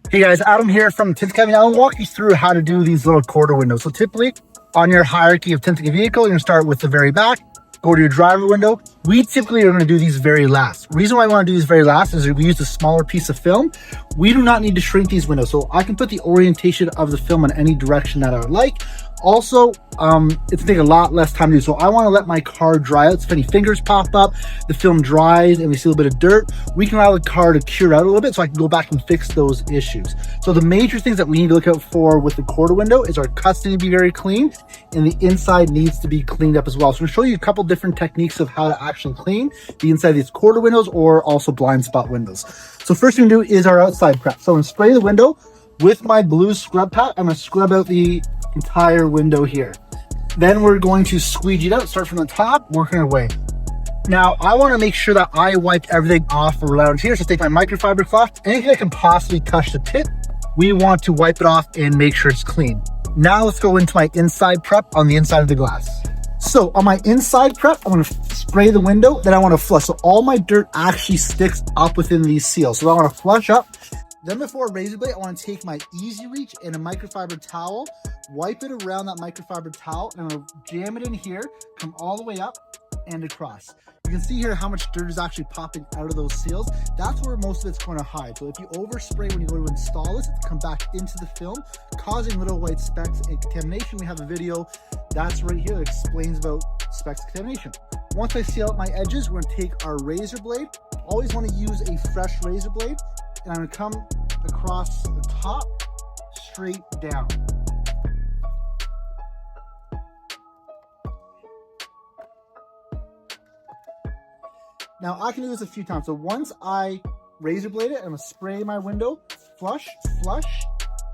Hey guys, Adam here from Tint Academy. I'll walk you through how to do these little quarter windows. So typically on your hierarchy of tinting a vehicle, you're gonna start with the very back, go to your driver window. We typically are gonna do these very last. Reason why I wanna do these very last is we use a smaller piece of film. We do not need to shrink these windows. So I can put the orientation of the film in any direction that I would like. Also, it's taking a lot less time to do. So I want to let my car dry out. So if any fingers pop up, the film dries and we see a little bit of dirt, we can allow the car to cure out a little bit so I can go back and fix those issues. So the major things that we need to look out for with the quarter window is our cuts need to be very clean and the inside needs to be cleaned up as well. So I'm going to show you a couple different techniques of how to actually clean the inside of these quarter windows or also blind spot windows. So first thing to do is our outside prep. So I'm going to spray the window with my blue scrub pat. I'm going to scrub out the entire window here. Then we're going to squeegee it out, start from the top, working our way. Now, I want to make sure that I wipe everything off around here. So take my microfiber cloth, anything that can possibly touch the tip, we want to wipe it off and make sure it's clean. Now let's go into my inside prep on the inside of the glass. So on my inside prep, I'm going to spray the window, then I want to flush. So all my dirt actually sticks up within these seals. So I want to flush up. Then before a razor blade, I want to take my Easy Reach and a microfiber towel, wipe it around that microfiber towel, and I'm going to jam it in here, come all the way up and across. You can see here how much dirt is actually popping out of those seals. That's where most of it's going to hide. So if you overspray when you go to install this, it's come back into the film, causing little white specks and contamination. We have a video that's right here that explains about specks and contamination. Once I seal out my edges, we're going to take our razor blade. Always want to use a fresh razor blade. And I'm going to come across the top, straight down. Now I can do this a few times. So once I razor blade it, I'm going to spray my window, flush,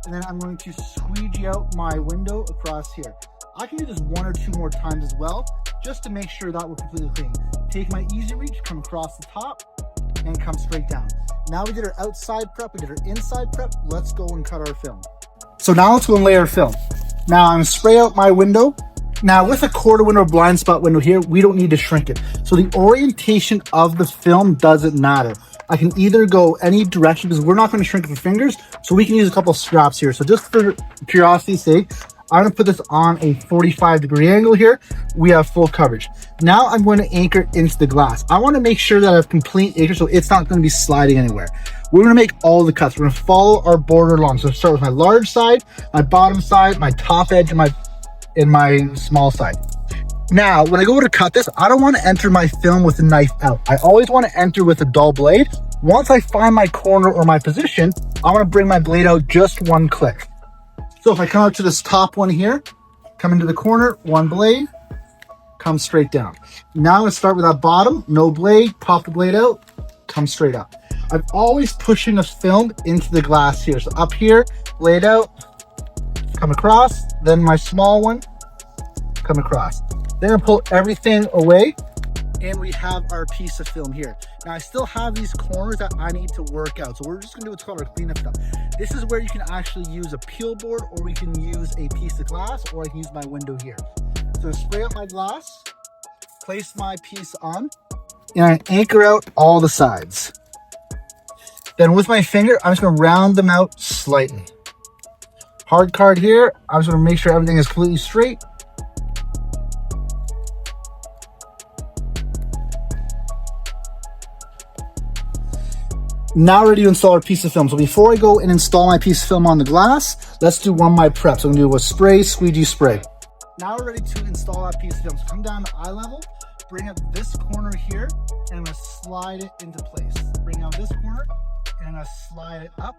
and then I'm going to squeegee out my window across here. I can do this one or two more times as well, just to make sure that we're completely clean. Take my Easy Reach, come across the top, and come straight down. Now we did our outside prep, we did our inside prep. Let's go and cut our film. So now let's go and lay our film. Now I'm gonna spray out my window. Now with a quarter window or blind spot window here, we don't need to shrink it. So the orientation of the film doesn't matter. I can either go any direction because we're not going to shrink it with fingers. So we can use a couple of straps here. So just for curiosity's sake, I'm going to put this on a 45-degree angle here. We have full coverage. Now I'm going to anchor it into the glass. I want to make sure that I have complete anchor so it's not going to be sliding anywhere. We're going to make all the cuts. We're going to follow our border along. So start with my large side, my bottom side, my top edge, and my small side. Now, when I go to cut this, I don't want to enter my film with the knife out. I always want to enter with a dull blade. Once I find my corner or my position, I want to bring my blade out just one click. So if I come out to this top one here, come into the corner, one blade, come straight down. Now I'm going to start with that bottom, no blade, pop the blade out, come straight up. I'm always pushing the film into the glass here. So up here, blade out, come across, then my small one, come across. Then I pull everything away and we have our piece of film here. Now I still have these corners that I need to work out. So we're just gonna do what's called our cleanup stuff. This is where you can actually use a peel board or we can use a piece of glass or I can use my window here. So spray out my glass, place my piece on, and I anchor out all the sides. Then with my finger, I'm just gonna round them out slightly. Hard card here, I'm just gonna make sure everything is completely straight. Now ready to install our piece of film. So before I go and install my piece of film on the glass, let's do one of my preps. So I'm gonna do a spray, squeegee, spray. Now we're ready to install that piece of film. So come down to eye level, bring up this corner here, and I'm gonna slide it into place. Bring out this corner, and I'm gonna slide it up.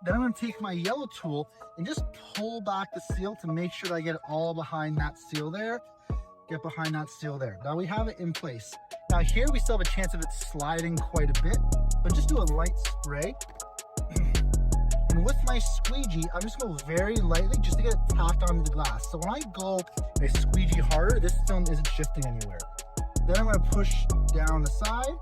Then I'm gonna take my yellow tool and just pull back the seal to make sure that I get it all behind that seal there. Get behind that seal there. Now we have it in place. Now here we still have a chance of it sliding quite a bit, but just do a light spray. And with my squeegee, I'm just gonna go very lightly just to get it tapped onto the glass. So when I go and I squeegee harder, this film isn't shifting anywhere. Then I'm gonna push down the side,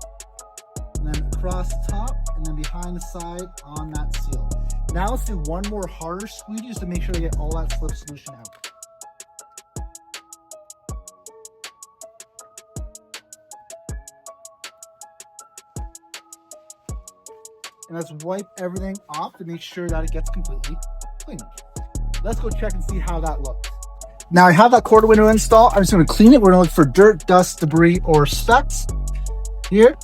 and then across the top, and then behind the side on that seal. Now let's do one more harder squeegee just to make sure I get all that slip solution out. and let's wipe everything off to make sure that it gets completely clean. Let's go check and see how that looks. Now I have that quarter window installed. I'm just going to clean it. We're going to look for dirt, dust, debris, or specks here.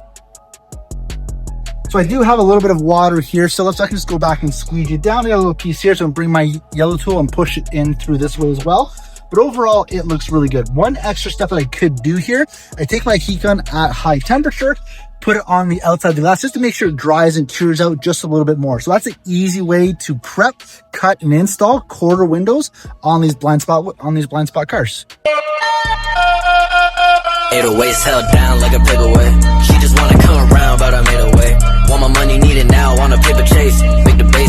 So I do have a little bit of water here, so I can just go back and squeeze it down. I got a little piece here, so I'm going to bring my yellow tool and push it in through this way as well. But overall, it looks really good. One extra step that I could do here, I take my heat gun at high temperature, put it on the outside of the glass just to make sure it dries and cures out just a little bit more. So that's an easy way to prep, cut, and install quarter windows on these blind spot cars. 808's held down like a paperweight. She just wanna come around, but I made a way. Want my money, need it now, want a paper chase. Make the base